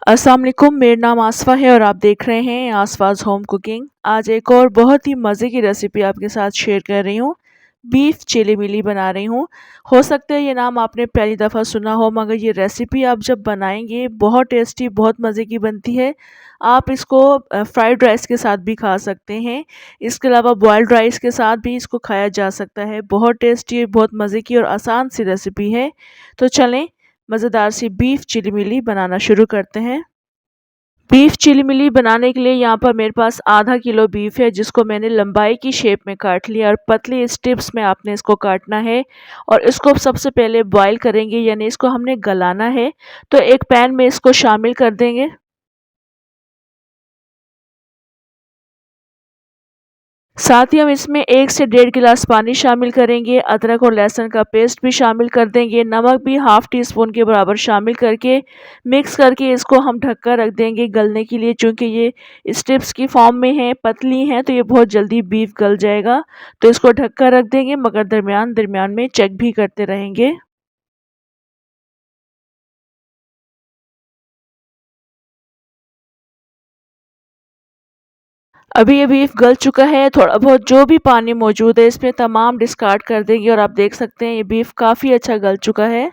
अस्सलाम वालेकुम, मेरा नाम आसफ़ा है और आप देख रहे हैं आसफ़ाज़ होम कुकिंग। आज एक और बहुत ही मज़े की रेसिपी आपके साथ शेयर कर रही हूँ। बीफ चिली मिली बना रही हूँ। हो सकता है ये नाम आपने पहली दफ़ा सुना हो, मगर ये रेसिपी आप जब बनाएंगे बहुत टेस्टी, बहुत मज़े की बनती है। आप इसको फ्राइड राइस के साथ भी खा सकते हैं। इसके अलावा बॉयल्ड राइस के साथ भी इसको खाया जा सकता है। बहुत टेस्टी, बहुत मज़े की और आसान सी रेसिपी है। तो चलें मज़ेदार सी बीफ चिली मिली बनाना शुरू करते हैं। बीफ चिली मिली बनाने के लिए यहाँ पर मेरे पास आधा किलो बीफ है, जिसको मैंने लंबाई की शेप में काट लिया और पतली स्ट्रिप्स में आपने इसको काटना है। और इसको सबसे पहले बॉईल करेंगे, यानी इसको हमने गलाना है। तो एक पैन में इसको शामिल कर देंगे। साथ ही हम इसमें 1 से डेढ़ गिलास पानी शामिल करेंगे। अदरक और लहसुन का पेस्ट भी शामिल कर देंगे। नमक भी हाफ़ टी स्पून के बराबर शामिल करके मिक्स करके इसको हम ढक कर रख देंगे गलने के लिए। चूँकि ये स्ट्रिप्स की फॉर्म में है, पतली हैं, तो ये बहुत जल्दी बीफ गल जाएगा। तो इसको ढक कर रख देंगे, मगर दरमियान-दरमियान में चेक भी करते रहेंगे। अभी ये बीफ गल चुका है। थोड़ा बहुत जो भी पानी मौजूद है इसमें तमाम डिस्कार्ड कर देंगे और आप देख सकते हैं ये बीफ काफ़ी अच्छा गल चुका है।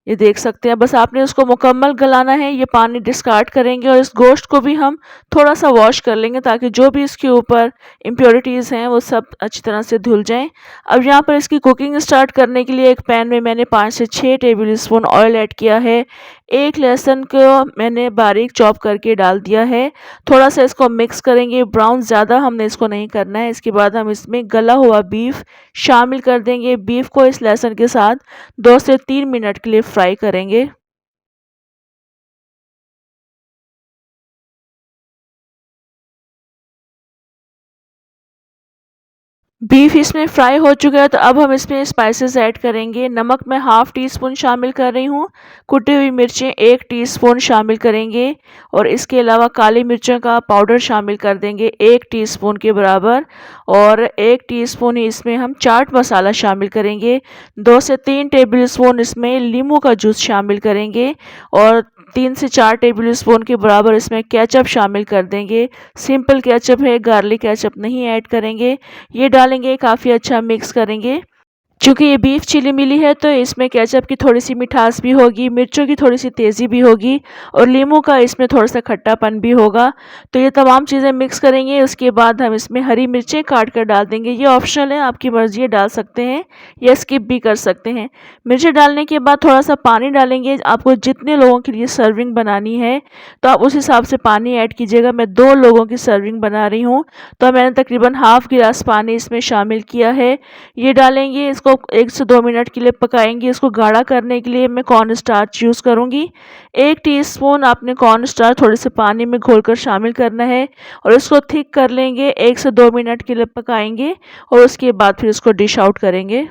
ये देख सकते हैं, बस आपने उसको मुकम्मल गलाना है। ये पानी डिस्कार्ड करेंगे और इस गोश्त को भी हम थोड़ा-सा वॉश कर लेंगे, ताकि जो भी इसके ऊपर इम्प्योरिटीज़ हैं वो सब अच्छी तरह से धुल जाएँ। अब यहाँ पर इसकी कुकिंग स्टार्ट करने के लिए एक पैन में मैंने 5 से 6 टेबल स्पून ऑयल ऐड किया है। एक लहसुन को मैंने बारीक चॉप करके डाल दिया है। थोड़ा-सा इसको मिक्स करेंगे, ब्राउन ज़्यादा हमने इसको नहीं करना है। इसके बाद हम इसमें गला हुआ बीफ शामिल कर देंगे। बीफ को इस लहसुन के साथ 2 से 3 मिनट के लिए फ्राई करेंगे। बीफ इसमें फ्राई हो चुका है, तो अब हम इसमें स्पाइसेस ऐड करेंगे। नमक मैं हाफ़ टी स्पून शामिल कर रही हूँ। कुटी हुई मिर्चें 1 टीस्पून शामिल करेंगे और इसके अलावा काली मिर्चों का पाउडर शामिल कर देंगे 1 टीस्पून के बराबर। और 1 टीस्पून ही इसमें हम चाट मसाला शामिल करेंगे। 2 से 3 टेबल स्पून इसमें नींबू का जूस शामिल करेंगे और 3 से 4 टेबल स्पून के बराबर इसमें केचप शामिल कर देंगे। सिंपल केचप है, गार्लिक केचप नहीं ऐड करेंगे। ये डालेंगे, काफ़ी अच्छा मिक्स करेंगे। चूँकि ये बीफ चिली मिली है, तो इसमें केचप की थोड़ी-सी मिठास भी होगी, मिर्चों की थोड़ी-सी तेज़ी भी होगी और नींबू का इसमें थोड़ा-सा खट्टापन भी होगा। तो ये तमाम चीज़ें मिक्स करेंगे। उसके बाद हम इसमें हरी मिर्चें काट कर डाल देंगे। ये ऑप्शनल है, आपकी मर्ज़ी है, डाल सकते हैं या स्किप भी कर सकते हैं। मिर्चें डालने के बाद थोड़ा-सा पानी डालेंगे। आपको जितने लोगों के लिए सर्विंग बनानी है, तो आप उस हिसाब से पानी ऐड कीजिएगा। मैं 2 लोगों की सर्विंग बना रही हूँ, तो मैंने तकरीबन हाफ़ गिलास पानी इसमें शामिल किया है। ये डालेंगे, इसको 1 से 2 मिनट के लिए पकाएंगे। इसको गाढ़ा करने के लिए मैं कॉर्न स्टार्च यूज़ करूँगी। 1 टीस्पून आपने कॉर्न स्टार्च थोड़े से पानी में घोलकर शामिल करना है और इसको थिक कर लेंगे। 1 से 2 मिनट के लिए पकाएंगे और उसके बाद फिर इसको डिश आउट करेंगे।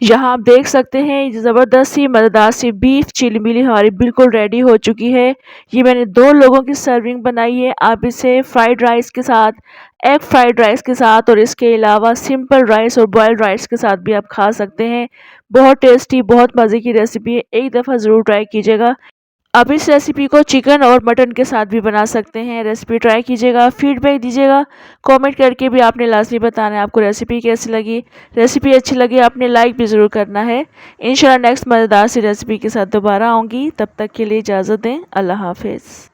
यहाँ आप देख सकते हैं ये ज़बरदस्त सी मज़ेदार सी बीफ चिली मिली हमारी बिल्कुल रेडी हो चुकी है। ये मैंने 2 लोगों की सर्विंग बनाई है। आप इसे फ्राइड राइस के साथ, एग फ्राइड राइस के साथ और इसके अलावा सिंपल राइस और बॉइल्ड राइस के साथ भी आप खा सकते हैं। बहुत टेस्टी, बहुत मज़े की रेसिपी है। एक दफ़ा ज़रूर ट्राई कीजिएगा। आप इस रेसिपी को चिकन और मटन के साथ भी बना सकते हैं। रेसिपी ट्राई कीजिएगा, फीडबैक दीजिएगा। कमेंट करके भी आपने लाज़मी बताना है आपको रेसिपी कैसी लगी। रेसिपी अच्छी लगी आपने लाइक भी ज़रूर करना है। इंशाल्लाह नेक्स्ट मज़ेदार सी रेसिपी के साथ दोबारा आऊँगी। तब तक के लिए इजाज़त दें। अल्लाह हाफ़िज़।